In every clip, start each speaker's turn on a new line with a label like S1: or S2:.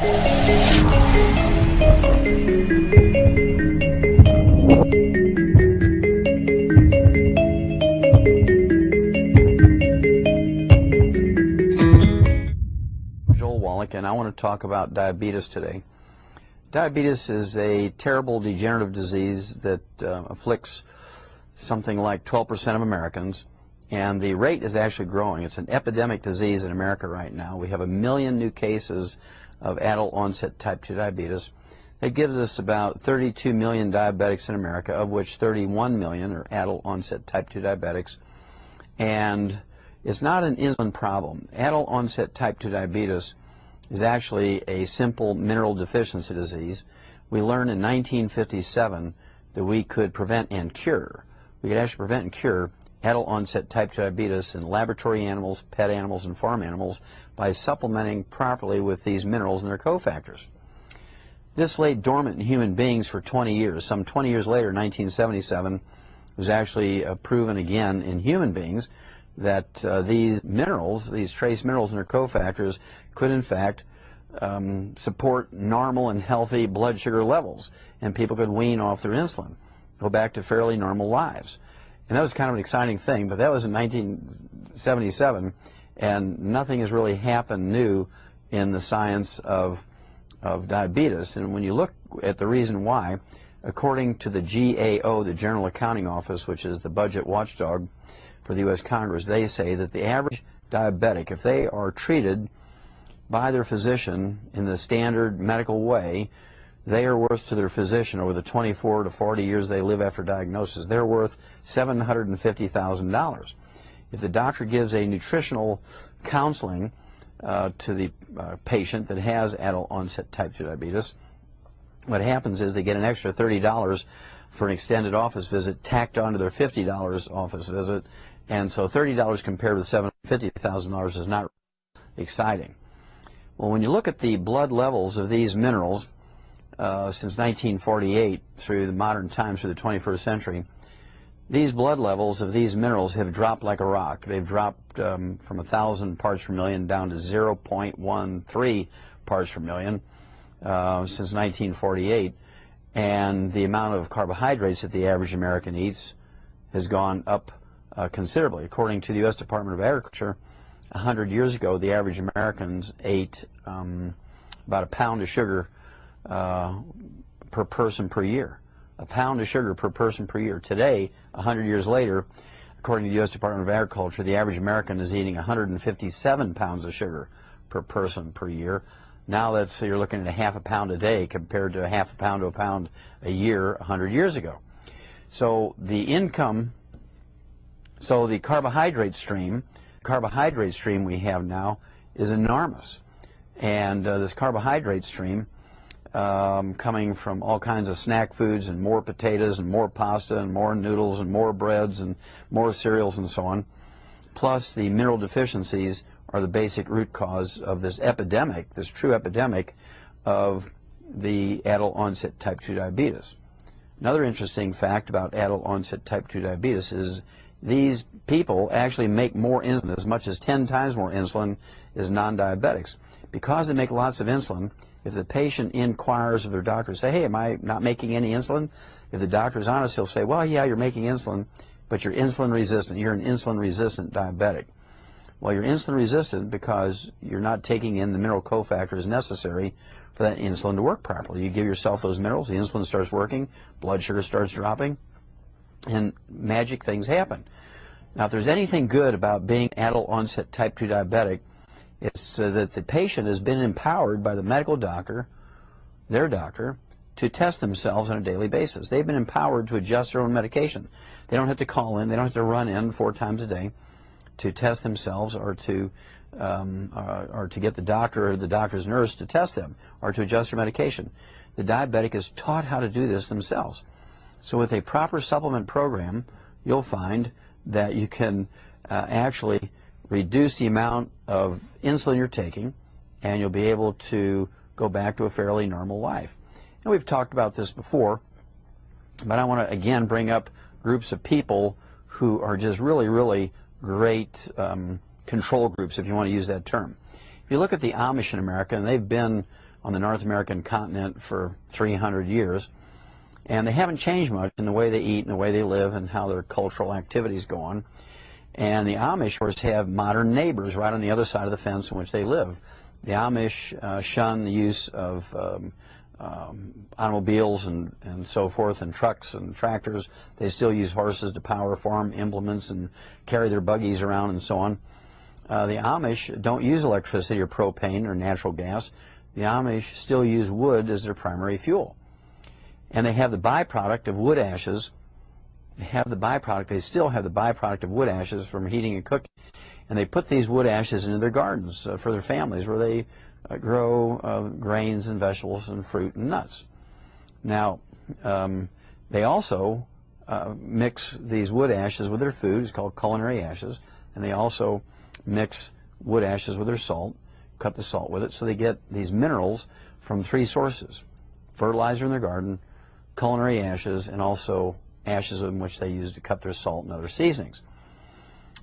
S1: Wallach, and I want to talk about diabetes today. Diabetes is a terrible degenerative disease that afflicts something like 12% of Americans, and the rate is actually growing. It's an epidemic disease in America right now. We have 1 million new cases of adult onset type 2 diabetes. That gives us about 32 million diabetics in America, of which 31 million are adult onset type 2 diabetics. And it's not an insulin problem. Adult onset type 2 diabetes is actually a simple mineral deficiency disease. We learned in 1957 that we could prevent and cure. We could actually prevent and cure adult onset type 2 diabetes in laboratory animals, pet animals, and farm animals by supplementing properly with these minerals and their cofactors. This lay dormant in human beings for 20 years. Some 20 years later, 1977, it was actually proven again in human beings that these minerals, these trace minerals and their cofactors, could in fact support normal and healthy blood sugar levels, and people could wean off their insulin, go back to fairly normal lives. And that was kind of an exciting thing, but that was in 1977, and nothing has really happened new in the science of diabetes. And when you look at the reason why, according to the GAO, the General Accounting Office, which is the budget watchdog for the U.S. Congress, they say that the average diabetic, if they are treated by their physician in the standard medical way, they are worth to their physician over the 24 to 40 years they live after diagnosis, they're worth $750,000. If the doctor gives a nutritional counseling to the patient that has adult onset type 2 diabetes, what happens is they get an extra $30 for an extended office visit tacked onto their $50 office visit, and so $30 compared with $750,000 is not exciting. Well, when you look at the blood levels of these minerals since 1948 through the modern times, through the 21st century, these blood levels of these minerals have dropped like a rock. They've dropped from 1,000 parts per million down to 0.13 parts per million since 1948, and the amount of carbohydrates that the average American eats has gone up considerably. According to the U.S. Department of Agriculture, 100 years ago, the average Americans ate about a pound of sugar per person per year. A pound of sugar per person per year. Today, 100 years later, according to the U.S. Department of Agriculture, the average American is eating 157 pounds of sugar per person per year. Now you're looking at a half a pound a day compared to a half a pound to a pound a year 100 years ago. So the carbohydrate stream we have now is enormous. And this carbohydrate stream coming from all kinds of snack foods and more potatoes and more pasta and more noodles and more breads and more cereals and so on, plus the mineral deficiencies are the basic root cause of this epidemic, this true epidemic of the adult onset type 2 diabetes. Another interesting fact about adult onset type 2 diabetes is these people actually make more insulin, as much as 10 times more insulin as non-diabetics. Because they make lots of insulin, if the patient inquires of their doctor, say, hey, am I not making any insulin? If the doctor is honest, he'll say, well, yeah, you're making insulin, but you're insulin resistant. You're an insulin resistant diabetic. Well, you're insulin resistant because you're not taking in the mineral cofactors necessary for that insulin to work properly. You give yourself those minerals, the insulin starts working, blood sugar starts dropping, and magic things happen. Now, if there's anything good about being adult onset type 2 diabetic, it's that the patient has been empowered by the medical doctor, their doctor, to test themselves on a daily basis. They've been empowered to adjust their own medication. They don't have to call in, they don't have to run in 4 times a day to test themselves, or to get the doctor or the doctor's nurse to test them, or to adjust their medication. The diabetic is taught how to do this themselves. So with a proper supplement program, you'll find that you can actually reduce the amount of insulin you're taking, and you'll be able to go back to a fairly normal life. And we've talked about this before, but I want to again bring up groups of people who are just really, really great control groups, if you want to use that term. If you look at the Amish in America, and they've been on the North American continent for 300 years. And they haven't changed much in the way they eat and the way they live and how their cultural activities go on. And the Amish, of course, have modern neighbors right on the other side of the fence in which they live. The Amish shun the use of automobiles and so forth, and trucks and tractors. They still use horses to power farm implements and carry their buggies around and so on. The Amish don't use electricity or propane or natural gas. The Amish still use wood as their primary fuel. And they have the byproduct of wood ashes. They still have the byproduct of wood ashes from heating and cooking. And they put these wood ashes into their gardens for their families, where they grow grains and vegetables and fruit and nuts. Now, they also mix these wood ashes with their food. It's called culinary ashes. And they also mix wood ashes with their salt, cut the salt with it, so they get these minerals from three sources: fertilizer in their garden, culinary ashes, and also ashes in which they use to cut their salt and other seasonings.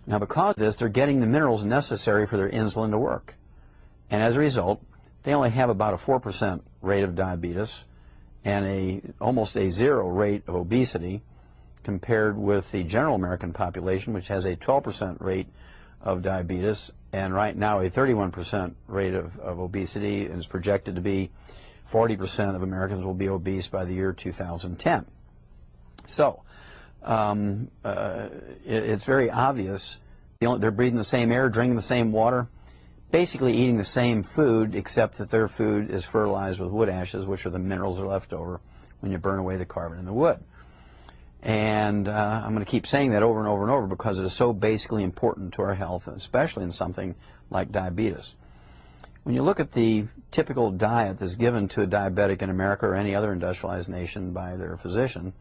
S1: Now, because of this, they're getting the minerals necessary for their insulin to work. And as a result, they only have about a 4% rate of diabetes and almost a 0 rate of obesity, compared with the general American population, which has a 12% rate of diabetes and right now a 31% rate of obesity, and is projected to be 40% of Americans will be obese by the year 2010. So it's very obvious. They're breathing the same air, drinking the same water, basically eating the same food, except that their food is fertilized with wood ashes, which are the minerals that are left over when you burn away the carbon in the wood. And I'm going to keep saying that over and over and over because it is so basically important to our health, especially in something like diabetes. When you look at the typical diet that's given to a diabetic in America or any other industrialized nation by their physician,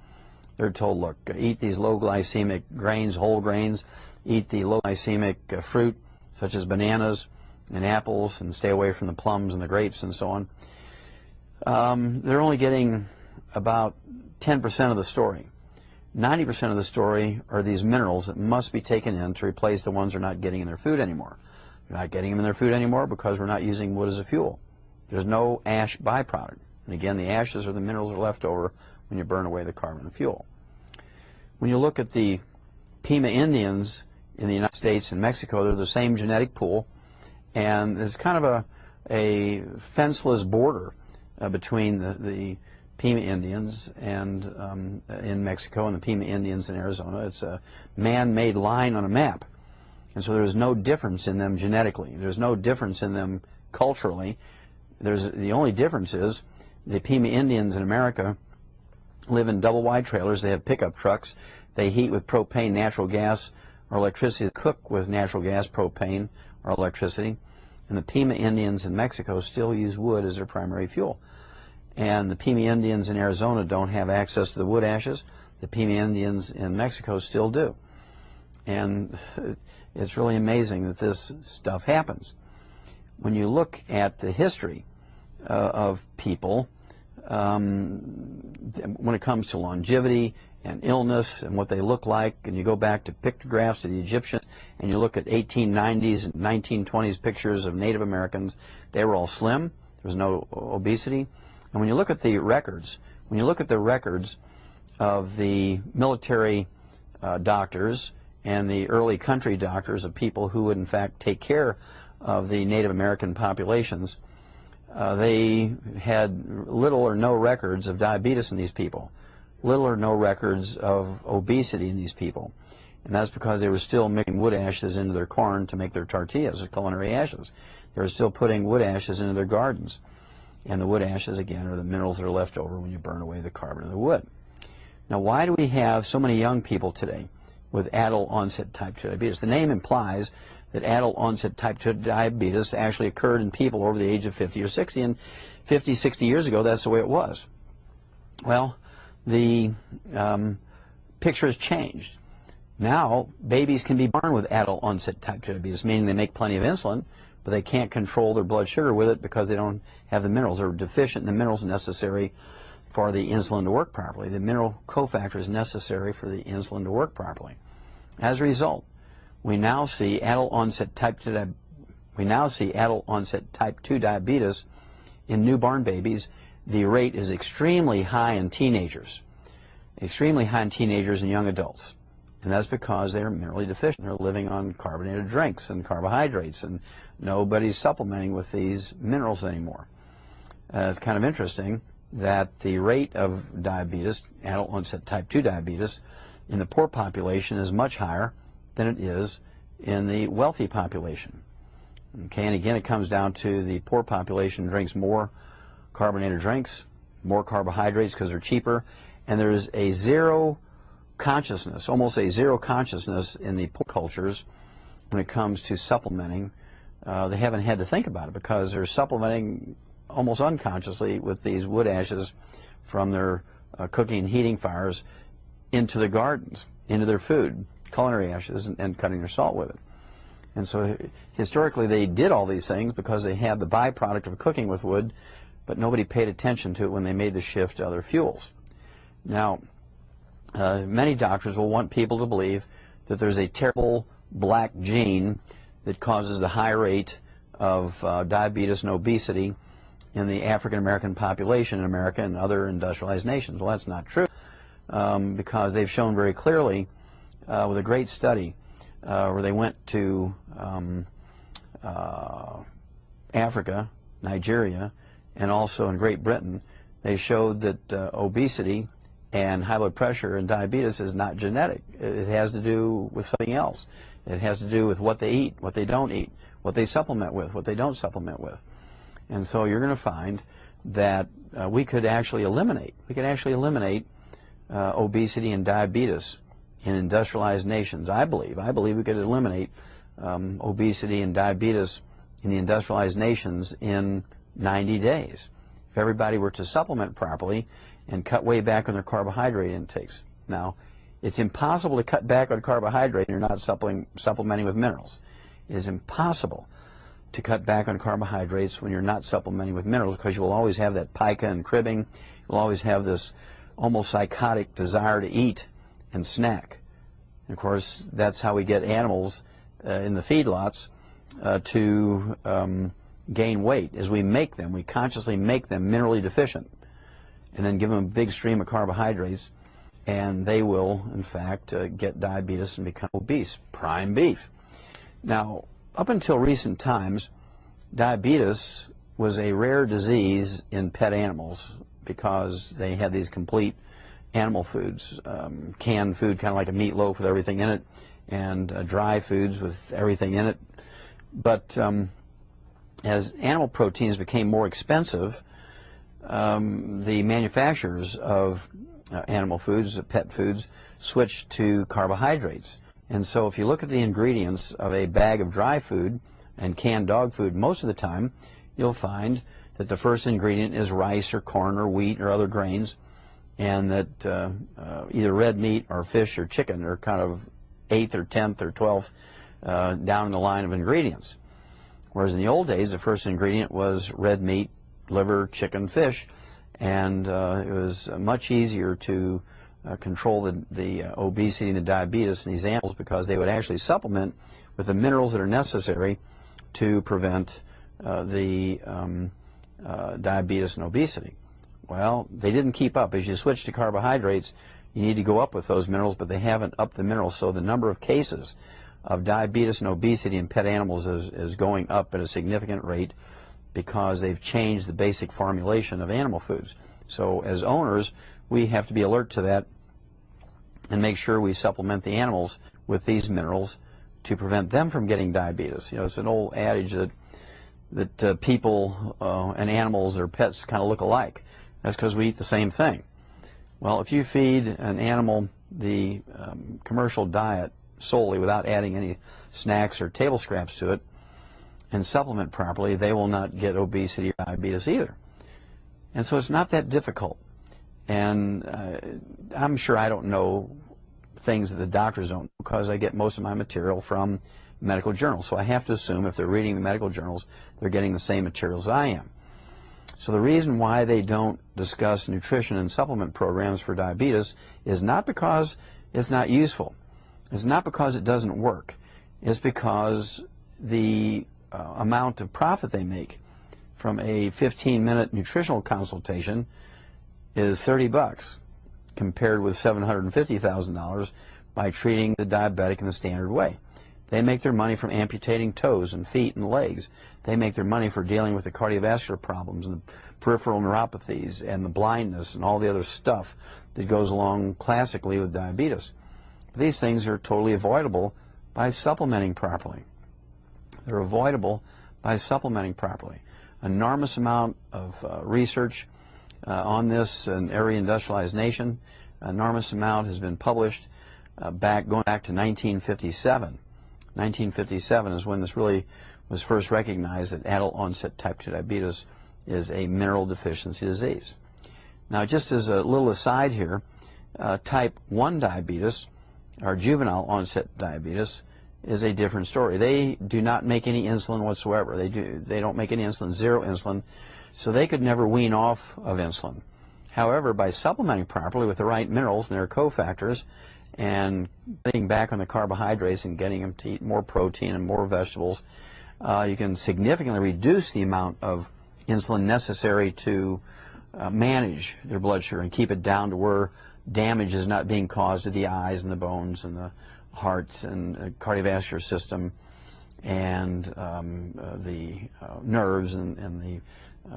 S1: they're told, look, eat these low glycemic grains, whole grains, eat the low glycemic fruit, such as bananas and apples, and stay away from the plums and the grapes and so on. They're only getting about 10% of the story. 90% of the story are these minerals that must be taken in to replace the ones they're not getting in their food anymore. They're not getting them in their food anymore because we're not using wood as a fuel. There's no ash byproduct. And again, the ashes are the minerals that are left over when you burn away the carbon and fuel. When you look at the Pima Indians in the United States and Mexico, they're the same genetic pool, and there's kind of a fenceless border between the Pima Indians and in Mexico and the Pima Indians in Arizona. It's a man-made line on a map, and so there's no difference in them genetically. There's no difference in them culturally. The only difference is the Pima Indians in America live in double-wide trailers. They have pickup trucks. They heat with propane, natural gas, or electricity. Cook with natural gas, propane, or electricity. And the Pima Indians in Mexico still use wood as their primary fuel. And the Pima Indians in Arizona don't have access to the wood ashes. The Pima Indians in Mexico still do. And it's really amazing that this stuff happens. When you look at the history of people, when it comes to longevity and illness and what they look like, and you go back to pictographs of the Egyptians, and you look at 1890s and 1920s pictures of Native Americans, they were all slim. There was no obesity. And when you look at the records, of the military doctors and the early country doctors of people who would in fact take care of the Native American populations, they had little or no records of diabetes in these people, little or no records of obesity in these people. And that's because they were still mixing wood ashes into their corn to make their tortillas, culinary ashes. They were still putting wood ashes into their gardens. And the wood ashes, again, are the minerals that are left over when you burn away the carbon of the wood. Now, why do we have so many young people today with adult onset type 2 diabetes? The name implies that adult onset type 2 diabetes actually occurred in people over the age of 50 or 60, and 50, 60 years ago, that's the way it was. Well, the picture has changed. Now, babies can be born with adult onset type 2 diabetes, meaning they make plenty of insulin, but they can't control their blood sugar with it because they don't have the minerals. They're deficient in the minerals necessary for the insulin to work properly. The mineral cofactors necessary for the insulin to work properly. As a result, we now see adult onset type 2 diabetes in newborn babies, the rate is extremely high in teenagers, and young adults. And that's because they're minerally deficient. They're living on carbonated drinks and carbohydrates, and nobody's supplementing with these minerals anymore. It's kind of interesting that the rate of diabetes, adult onset type 2 diabetes, in the poor population is much higher than it is in the wealthy population. Okay, and again, it comes down to the poor population drinks more carbonated drinks, more carbohydrates because they're cheaper, and there's a zero consciousness, almost a zero consciousness in the poor cultures when it comes to supplementing. They haven't had to think about it because they're supplementing almost unconsciously with these wood ashes from their cooking and heating fires into the gardens, into their food, culinary ashes, and cutting their salt with it. And so historically they did all these things because they had the byproduct of cooking with wood, but nobody paid attention to it when they made the shift to other fuels. Now, many doctors will want people to believe that there's a terrible black gene that causes the high rate of diabetes and obesity in the African American population in America and other industrialized nations. Well, that's not true, because they've shown very clearly with a great study where they went to Africa, Nigeria, and also in Great Britain. They showed that obesity and high blood pressure and diabetes is not genetic. It has to do with something else. It has to do with what they eat, what they don't eat, what they supplement with, what they don't supplement with. And so you're going to find that we could actually eliminate obesity and diabetes in industrialized nations. I believe we could eliminate obesity and diabetes in the industrialized nations in 90 days if everybody were to supplement properly and cut way back on their carbohydrate intakes. Now, it's impossible to cut back on carbohydrate and you're not supplementing with minerals. It is impossible to cut back on carbohydrates when you're not supplementing with minerals, because you will always have that pica and cribbing. You'll always have this almost psychotic desire to eat and snack. And of course, that's how we get animals in the feedlots to gain weight, is we consciously make them minerally deficient, and then give them a big stream of carbohydrates, and they will, in fact, get diabetes and become obese. Prime beef. Now, up until recent times, diabetes was a rare disease in pet animals because they had these complete animal foods, canned food, kind of like a meatloaf with everything in it, and dry foods with everything in it. But as animal proteins became more expensive, the manufacturers of animal foods, pet foods, switched to carbohydrates. And so if you look at the ingredients of a bag of dry food and canned dog food, most of the time you'll find that the first ingredient is rice or corn or wheat or other grains, and that either red meat or fish or chicken are kind of 8th or 10th or 12th down in the line of ingredients. Whereas in the old days, the first ingredient was red meat, liver, chicken, fish, and it was much easier to control the obesity and the diabetes in these animals because they would actually supplement with the minerals that are necessary to prevent the diabetes and obesity. Well, they didn't keep up. As you switch to carbohydrates, you need to go up with those minerals, but they haven't upped the minerals, so the number of cases of diabetes and obesity in pet animals is going up at a significant rate because they've changed the basic formulation of animal foods. So as owners, we have to be alert to that and make sure we supplement the animals with these minerals to prevent them from getting diabetes. You know, it's an old adage that people and animals or pets kind of look alike. That's because we eat the same thing. Well, if you feed an animal the commercial diet solely without adding any snacks or table scraps to it and supplement properly, they will not get obesity or diabetes either. And so it's not that difficult. And I'm sure I don't know things that the doctors don't, because I get most of my material from medical journals. So I have to assume if they're reading the medical journals, they're getting the same materials I am. So the reason why they don't discuss nutrition and supplement programs for diabetes is not because it's not useful. It's not because it doesn't work. It's because the amount of profit they make from a 15-minute nutritional consultation is $30 compared with $750,000 by treating the diabetic in the standard way. They make their money from amputating toes and feet and legs. They make their money for dealing with the cardiovascular problems and the peripheral neuropathies and the blindness and all the other stuff that goes along classically with diabetes. These things are totally avoidable by supplementing properly. They're avoidable by supplementing properly. Enormous amount of research on this in every industrialized nation. Enormous amount has been published going back to 1957. 1957 is when this really was first recognized that adult onset type 2 diabetes is a mineral deficiency disease. Now, just as a little aside here, type 1 diabetes, or juvenile onset diabetes, is a different story. They do not make any insulin whatsoever. They don't make any insulin, zero insulin, so they could never wean off of insulin. However, by supplementing properly with the right minerals and their cofactors and getting back on the carbohydrates and getting them to eat more protein and more vegetables, you can significantly reduce the amount of insulin necessary to manage their blood sugar and keep it down to where damage is not being caused to the eyes and the bones and the heart and the cardiovascular system and the nerves and the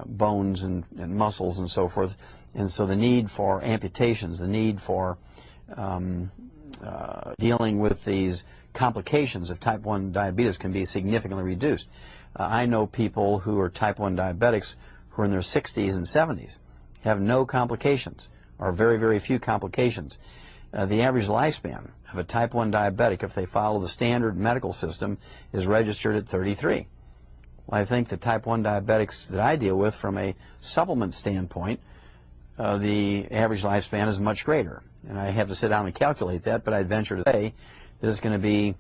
S1: bones and muscles and so forth. And so the need for amputations, the need for dealing with these complications of type 1 diabetes can be significantly reduced. I know people who are type 1 diabetics who are in their 60s and 70s, have no complications, or very, very few complications. The average lifespan of a type 1 diabetic, if they follow the standard medical system, is registered at 33. Well, I think the type 1 diabetics that I deal with from a supplement standpoint, the average lifespan is much greater. And I have to sit down and calculate that, but I'd venture to say that it's going to be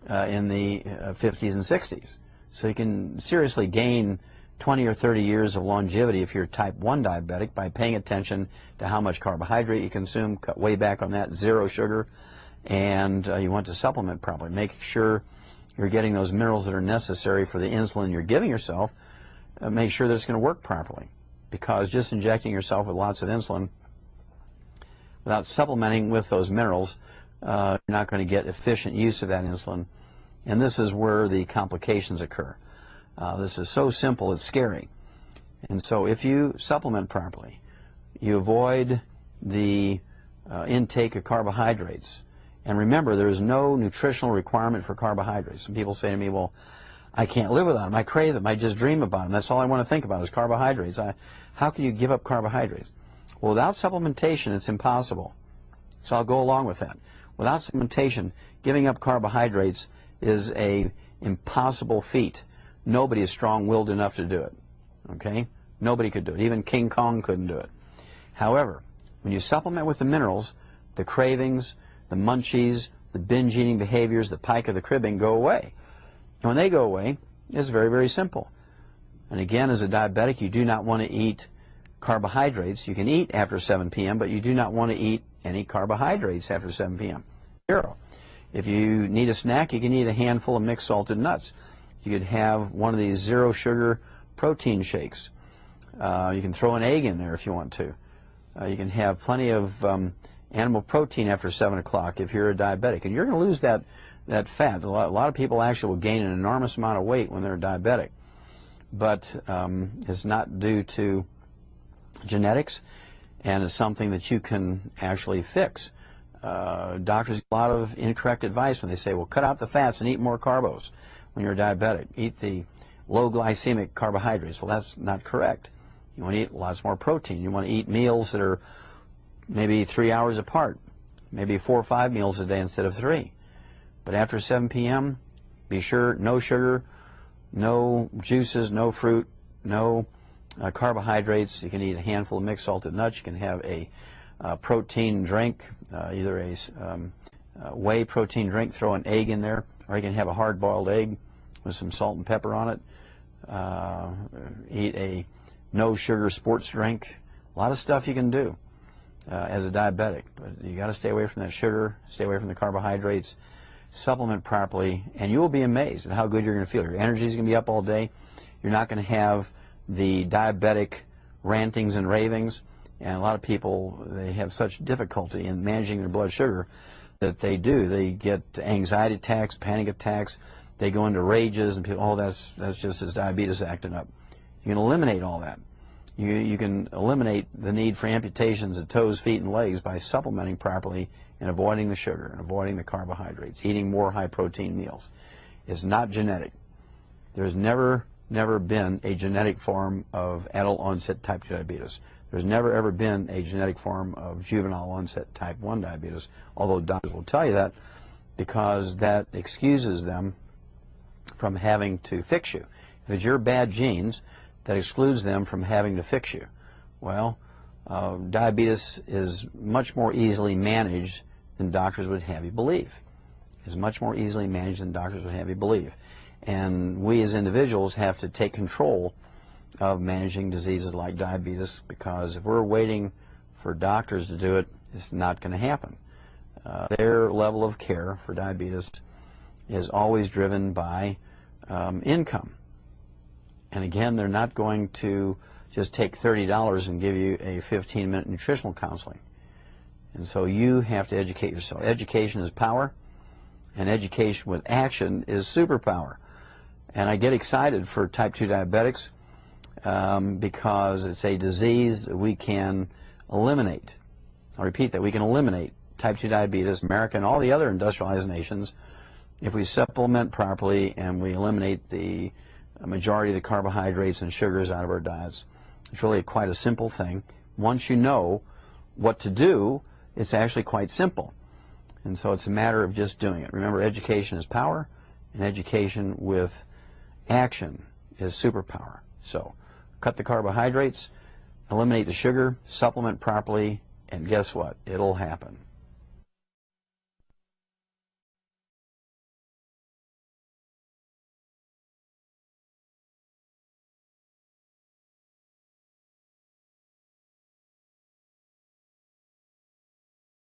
S1: in the 50s and 60s. So you can seriously gain 20 or 30 years of longevity if you're type 1 diabetic by paying attention to how much carbohydrate you consume, cut way back on that, zero sugar, and you want to supplement properly. Make sure you're getting those minerals that are necessary for the insulin you're giving yourself. Make sure that it's going to work properly, because just injecting yourself with lots of insulin without supplementing with those minerals, you're not going to get efficient use of that insulin, and this is where the complications occur. This is so simple, it's scary. And so if you supplement properly, you avoid the intake of carbohydrates. And remember, there is no nutritional requirement for carbohydrates. Some people say to me, well, I can't live without them. I crave them. I just dream about them. That's all I want to think about is carbohydrates. How can you give up carbohydrates? Well, without supplementation, it's impossible. So I'll go along with that. Without supplementation, giving up carbohydrates is an impossible feat. Nobody is strong-willed enough to do it, okay? Nobody could do it. Even King Kong couldn't do it. However, when you supplement with the minerals, the cravings, the munchies, the binge-eating behaviors, the pike of the cribbing go away. And when they go away, it's very, very simple. And again, as a diabetic, you do not want to eat carbohydrates. You can eat after 7 p.m., but you do not want to eat any carbohydrates after 7 p.m. Zero. If you need a snack, you can eat a handful of mixed salted nuts. You could have one of these zero sugar protein shakes. You can throw an egg in there if you want to. You can have plenty of animal protein after 7 o'clock if you're a diabetic. And you're going to lose that fat. A lot of people actually will gain an enormous amount of weight when they're diabetic. But it's not due to genetics, and it's something that you can actually fix. Doctors get a lot of incorrect advice when they say, well, cut out the fats and eat more carbos. When you're diabetic, eat the low glycemic carbohydrates. Well, that's not correct. You want to eat lots more protein. You want to eat meals that are maybe 3 hours apart, maybe 4 or 5 meals a day instead of 3. But after 7 p.m., be sure no sugar, no juices, no fruit, no carbohydrates. You can eat a handful of mixed salted nuts. You can have a protein drink, either a whey protein drink, throw an egg in there, or you can have a hard-boiled egg with some salt and pepper on it. Eat a no-sugar sports drink. A lot of stuff you can do as a diabetic, but you got to stay away from that sugar, stay away from the carbohydrates, supplement properly, and you will be amazed at how good you're going to feel. Your energy is going to be up all day. You're not going to have the diabetic rantings and ravings. And a lot of people, they have such difficulty in managing their blood sugar that they get anxiety attacks, panic attacks, they go into rages, and people, oh, that's just his diabetes acting up. You can eliminate all that. You can eliminate the need for amputations of toes, feet, and legs by supplementing properly and avoiding the sugar and avoiding the carbohydrates, eating more high-protein meals. It's not genetic. There's never been a genetic form of adult-onset type 2 diabetes. There's never, ever been a genetic form of juvenile-onset type 1 diabetes, although doctors will tell you that because that excuses them from having to fix you. If it's your bad genes, that excludes them from having to fix you. Well, diabetes is much more easily managed than doctors would have you believe. It's much more easily managed than doctors would have you believe. And we as individuals have to take control of managing diseases like diabetes, because if we're waiting for doctors to do it, it's not going to happen. Their level of care for diabetes is always driven by income. And again, they're not going to just take $30 and give you a 15-minute nutritional counseling. And so you have to educate yourself. Education is power, and education with action is superpower. And I get excited for type 2 diabetics because it's a disease we can eliminate. I'll repeat that. We can eliminate type 2 diabetes, America and all the other industrialized nations, if we supplement properly and we eliminate the majority of the carbohydrates and sugars out of our diets. It's really quite a simple thing. Once you know what to do, it's actually quite simple. And so it's a matter of just doing it. Remember, education is power, and education with action is superpower. So cut the carbohydrates, eliminate the sugar, supplement properly, and guess what? It'll happen.